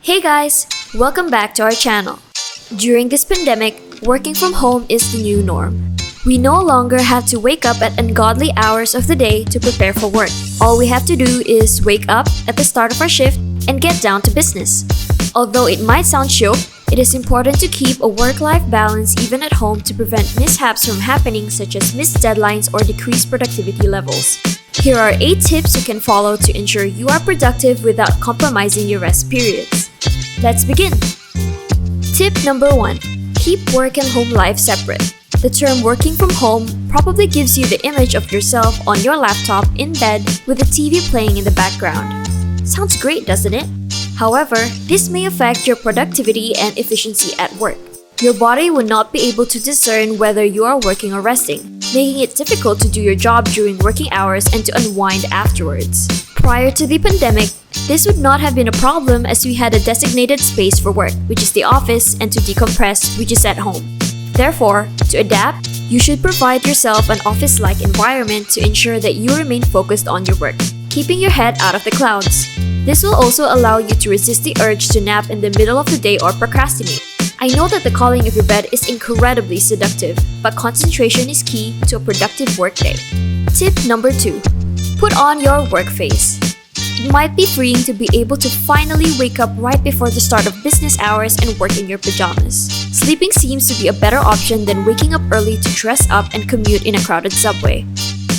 Hey guys! Welcome back to our channel. During this pandemic, working from home is the new norm. We no longer have to wake up at ungodly hours of the day to prepare for work. All we have to do is wake up at the start of our shift and get down to business. Although it might sound chill, it is important to keep a work-life balance even at home to prevent mishaps from happening such as missed deadlines or decreased productivity levels. Here are 8 tips you can follow to ensure you are productive without compromising your rest periods. Let's begin! Tip number 1. Keep work and home life separate. The term working from home probably gives you the image of yourself on your laptop in bed with the TV playing in the background. Sounds great, doesn't it? However, this may affect your productivity and efficiency at work. Your body will not be able to discern whether you are working or resting, making it difficult to do your job during working hours and to unwind afterwards. Prior to the pandemic, this would not have been a problem as we had a designated space for work, which is the office, and to decompress, which is at home. Therefore, to adapt, you should provide yourself an office-like environment to ensure that you remain focused on your work, keeping your head out of the clouds. This will also allow you to resist the urge to nap in the middle of the day or procrastinate. I know that the calling of your bed is incredibly seductive, but concentration is key to a productive workday. Tip number 2. Put on your work face. It might be freeing to be able to finally wake up right before the start of business hours and work in your pajamas. Sleeping seems to be a better option than waking up early to dress up and commute in a crowded subway.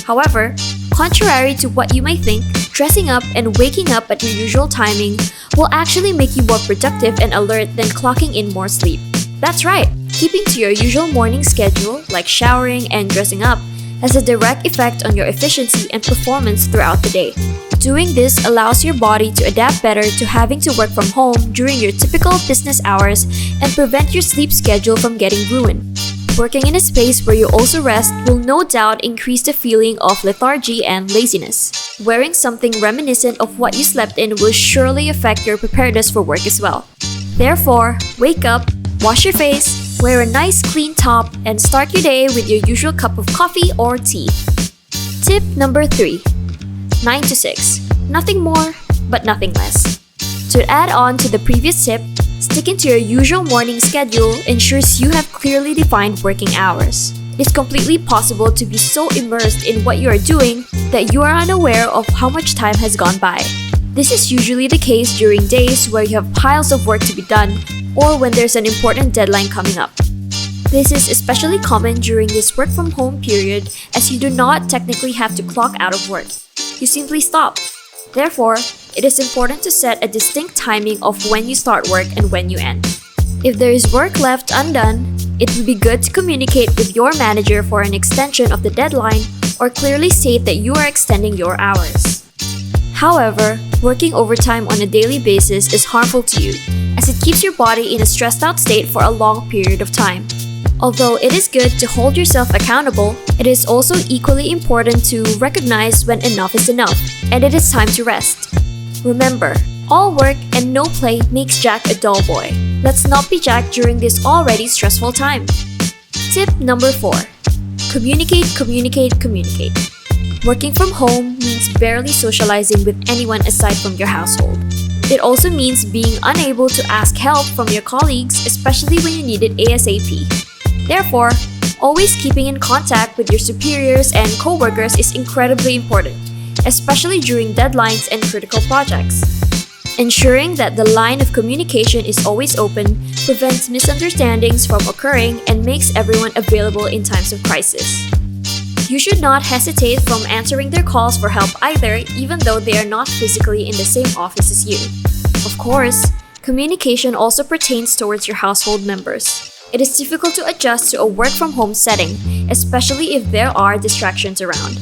However, contrary to what you may think, dressing up and waking up at your usual timing will actually make you more productive and alert than clocking in more sleep. That's right, keeping to your usual morning schedule, like showering and dressing up, has a direct effect on your efficiency and performance throughout the day. Doing this allows your body to adapt better to having to work from home during your typical business hours and prevent your sleep schedule from getting ruined. Working in a space where you also rest will no doubt increase the feeling of lethargy and laziness. Wearing something reminiscent of what you slept in will surely affect your preparedness for work as well. Therefore, wake up, wash your face, wear a nice clean top, and start your day with your usual cup of coffee or tea. Tip number 3. 9 to 6. Nothing more, but nothing less. To add on to the previous tip, sticking to your usual morning schedule ensures you have clearly defined working hours. It is completely possible to be so immersed in what you are doing that you are unaware of how much time has gone by. This is usually the case during days where you have piles of work to be done or when there's an important deadline coming up. This is especially common during this work from home period as you do not technically have to clock out of work. You simply stop. Therefore, it is important to set a distinct timing of when you start work and when you end. If there is work left undone, it would be good to communicate with your manager for an extension of the deadline or clearly state that you are extending your hours. However, working overtime on a daily basis is harmful to you as it keeps your body in a stressed out state for a long period of time. Although it is good to hold yourself accountable, it is also equally important to recognize when enough is enough and it is time to rest. Remember, all work and no play makes Jack a dull boy. Let's not be Jack during this already stressful time. Tip number 4. Communicate, communicate, communicate. Working from home means barely socializing with anyone aside from your household. It also means being unable to ask help from your colleagues, especially when you need it ASAP. Therefore, always keeping in contact with your superiors and co-workers is incredibly important, especially during deadlines and critical projects. Ensuring that the line of communication is always open prevents misunderstandings from occurring and makes everyone available in times of crisis. You should not hesitate from answering their calls for help either, even though they are not physically in the same office as you. Of course, communication also pertains towards your household members. It is difficult to adjust to a work-from-home setting, especially if there are distractions around.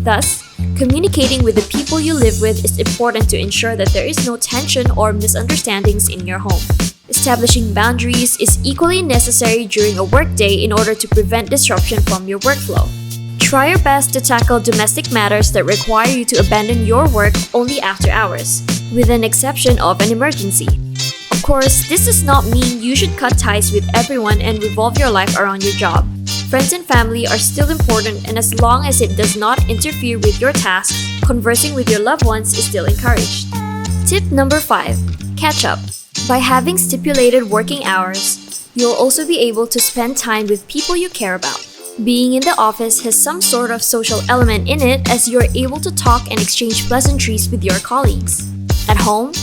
Thus, communicating with the people you live with is important to ensure that there is no tension or misunderstandings in your home. Establishing boundaries is equally necessary during a workday in order to prevent disruption from your workflow. Try your best to tackle domestic matters that require you to abandon your work only after hours, with an exception of an emergency. Of course, this does not mean you should cut ties with everyone and revolve your life around your job. Friends and family are still important, and as long as it does not interfere with your tasks, conversing with your loved ones is still encouraged. Tip number 5. Catch up. By having stipulated working hours, you'll also be able to spend time with people you care about. Being in the office has some sort of social element in it as you're able to talk and exchange pleasantries with your colleagues. At home,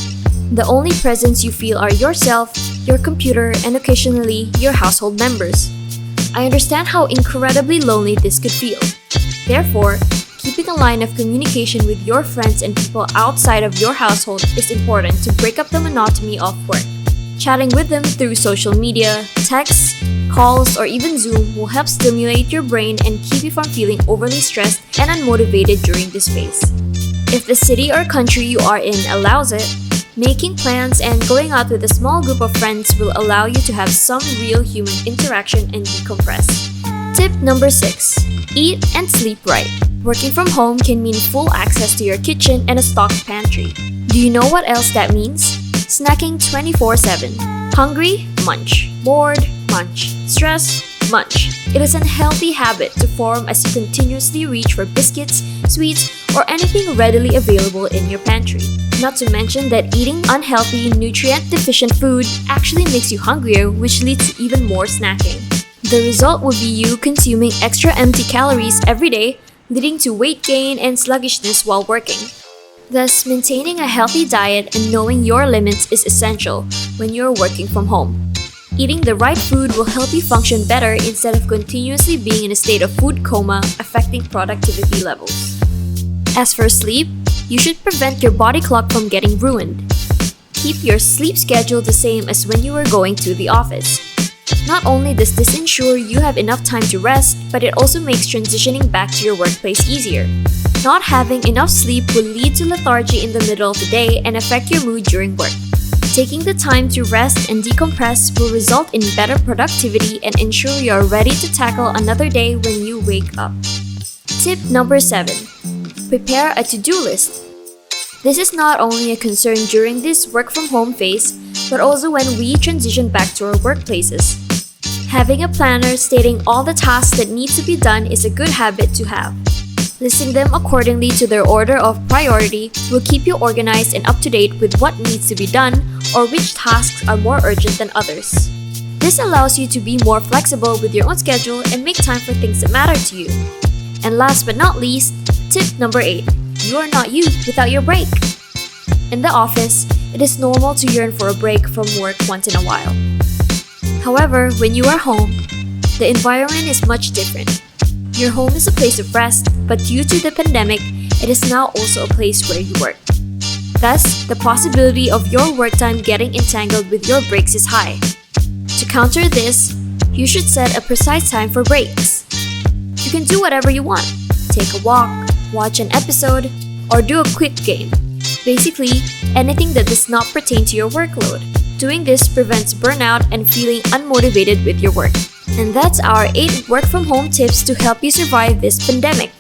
the only presence you feel are yourself, your computer, and occasionally your household members. I understand how incredibly lonely this could feel. Therefore, keeping a line of communication with your friends and people outside of your household is important to break up the monotony of work. Chatting with them through social media, texts, calls, or even Zoom will help stimulate your brain and keep you from feeling overly stressed and unmotivated during this phase. If the city or country you are in allows it, making plans and going out with a small group of friends will allow you to have some real human interaction and decompress. Tip number 6. Eat and sleep right. Working from home can mean full access to your kitchen and a stocked pantry. Do you know what else that means? Snacking 24/7. Hungry? Munch. Bored? Munch. Stress? Munch. It is an unhealthy habit to form as you continuously reach for biscuits, sweets, or anything readily available in your pantry. Not to mention that eating unhealthy, nutrient-deficient food actually makes you hungrier, which leads to even more snacking. The result will be you consuming extra empty calories every day, leading to weight gain and sluggishness while working. Thus, maintaining a healthy diet and knowing your limits is essential when you're working from home. Eating the right food will help you function better instead of continuously being in a state of food coma, affecting productivity levels. As for sleep, you should prevent your body clock from getting ruined. Keep your sleep schedule the same as when you were going to the office. Not only does this ensure you have enough time to rest, but it also makes transitioning back to your workplace easier. Not having enough sleep will lead to lethargy in the middle of the day and affect your mood during work. Taking the time to rest and decompress will result in better productivity and ensure you are ready to tackle another day when you wake up. Tip number 7. Prepare a to-do list. This is not only a concern during this work-from-home phase, but also when we transition back to our workplaces. Having a planner stating all the tasks that need to be done is a good habit to have. Listing them accordingly to their order of priority will keep you organized and up to date with what needs to be done or which tasks are more urgent than others. This allows you to be more flexible with your own schedule and make time for things that matter to you. And last but not least, tip number 8. You are not you without your break. In the office, it is normal to yearn for a break from work once in a while. However, when you are home, the environment is much different. Your home is a place of rest, but due to the pandemic, it is now also a place where you work. Thus, the possibility of your work time getting entangled with your breaks is high. To counter this, you should set a precise time for breaks. You can do whatever you want. Take a walk, watch an episode, or do a quick game. Basically, anything that does not pertain to your workload. Doing this prevents burnout and feeling unmotivated with your work. And that's our 8 work-from-home tips to help you survive this pandemic.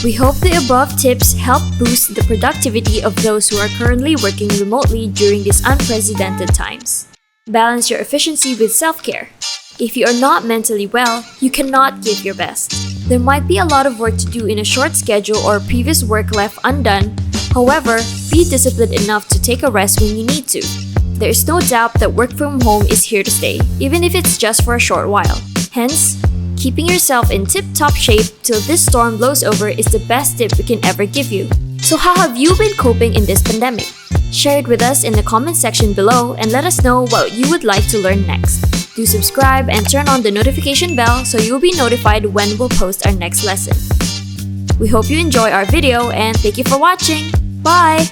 We hope the above tips help boost the productivity of those who are currently working remotely during these unprecedented times. Balance your efficiency with self-care. If you are not mentally well, you cannot give your best. There might be a lot of work to do in a short schedule or previous work left undone. However, be disciplined enough to take a rest when you need to. There is no doubt that work from home is here to stay, even if it's just for a short while. Hence, keeping yourself in tip-top shape till this storm blows over is the best tip we can ever give you. So how have you been coping in this pandemic? Share it with us in the comment section below and let us know what you would like to learn next. Do subscribe and turn on the notification bell so you'll be notified when we'll post our next lesson. We hope you enjoy our video and thank you for watching. Bye!